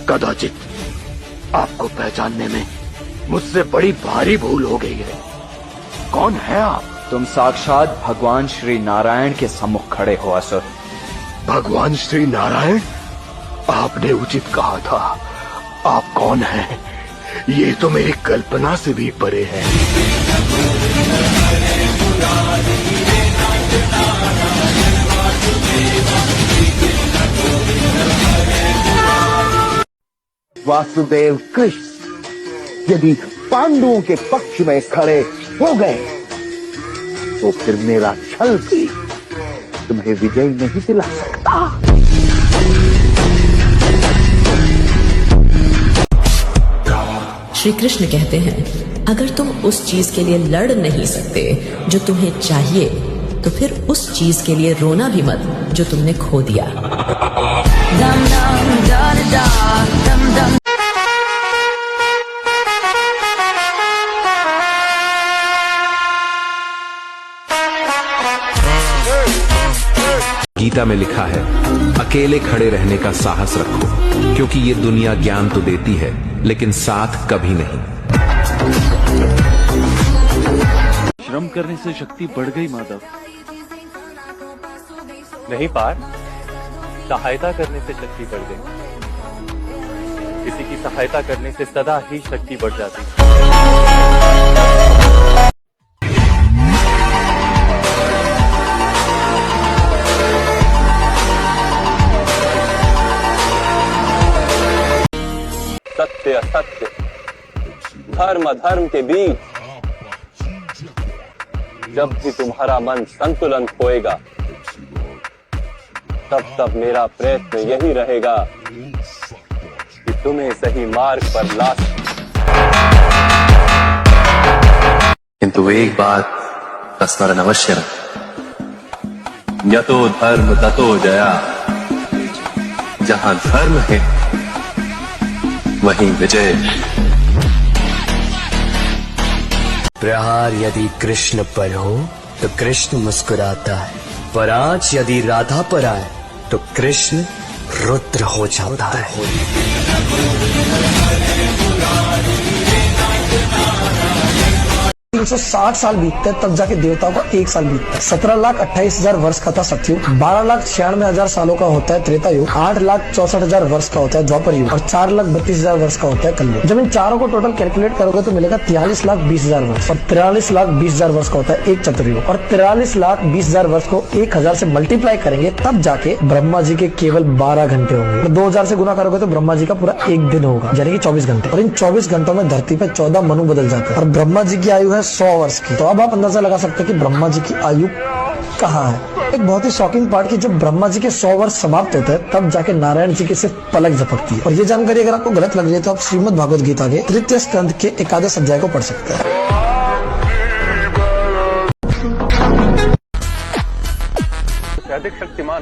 कदाचित आपको पहचानने में मुझसे बड़ी भारी भूल हो गई है। कौन है आप? तुम साक्षात भगवान श्री नारायण के सम्मुख खड़े हो असुर। भगवान श्री नारायण? आपने उचित कहा था। आप कौन हैं? ये तो मेरी कल्पना से भी परे है। वासुदेव कृष्ण यदि पांडवों के पक्ष में खड़े हो गए तो फिर मेरा छल भी तुम्हें विजय नहीं दिला सकता। श्री कृष्ण कहते हैं, अगर तुम उस चीज के लिए लड़ नहीं सकते जो तुम्हें चाहिए, तो फिर उस चीज के लिए रोना भी मत जो तुमने खो दिया। दम दम da da dum dum। Gita में लिखा है, अकेले खड़े रहने का साहस रखो, क्योंकि ये दुनिया ज्ञान तो देती है लेकिन साथ कभी नहीं। श्रम करने से शक्ति बढ़ गई माधव। नहीं पार, सहायता करने से शक्ति बढ़ गई। किसी की सहायता करने से सदा ही शक्ति बढ़ जाती है। सत्य असत्य, धर्म अधर्म के बीच जब भी तुम्हारा मन संतुलन खोएगा, तब मेरा प्रयत्न यही रहेगा कि तुम्हें सही मार्ग पर ला सकूं। किंतु एक बात का स्मरण अवश्य रख, यतो धर्म ततो जया। जहां धर्म है वहीं विजय। प्रहार यदि कृष्ण पर हो तो कृष्ण मुस्कुराता है, पर आँच यदि राधा पर आए तो कृष्ण रुद्र हो जाता है। 360 साल बीतते तब जाके देवताओं का एक साल बीतता है। 17,28,000 वर्ष का था सतयुग, 12,96,000 सालों का होता है त्रेता युग, 8,64,000 वर्ष का होता है द्वापर युग और 4,32,000 वर्ष का होता है कलयुग। जब इन चारों को टोटल कैलकुलेट करोगे तो मिलेगा 43,20,000 वर्ष और 43,20,000 वर्ष का होता है एक चतुर्युग और 43,20,000 वर्ष को 1000 से मल्टीप्लाई करेंगे तब जाके ब्रह्मा जी के केवल 12 घंटे होंगे। 2000 से गुना करोगे तो ब्रह्मा जी का पूरा एक दिन होगा, यानी कि 24 घंटे। और इन 24 घंटों में धरती पे 14 मनु बदल जाते हैं और ब्रह्मा जी की आयु है 100 वर्ष की। तो अब आप अंदाजा लगा सकते हैं कि ब्रह्मा जी की आयु कहाँ है। एक बहुत ही शॉकिंग पार्ट कि जब ब्रह्मा जी के 100 वर्ष समाप्त होते हैं तब जाके नारायण जी की सिर्फ पलक झपकती है। और ये जानकारी अगर आपको गलत लग रही है तो आप श्रीमद् भागवत गीता के 3य स्कंद के 11 अध्याय को पढ़ सकते हैं। अधिक शक्तिमान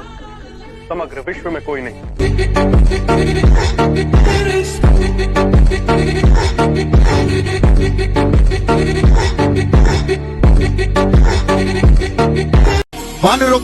समग्र विश्व में कोई नहीं। वानरों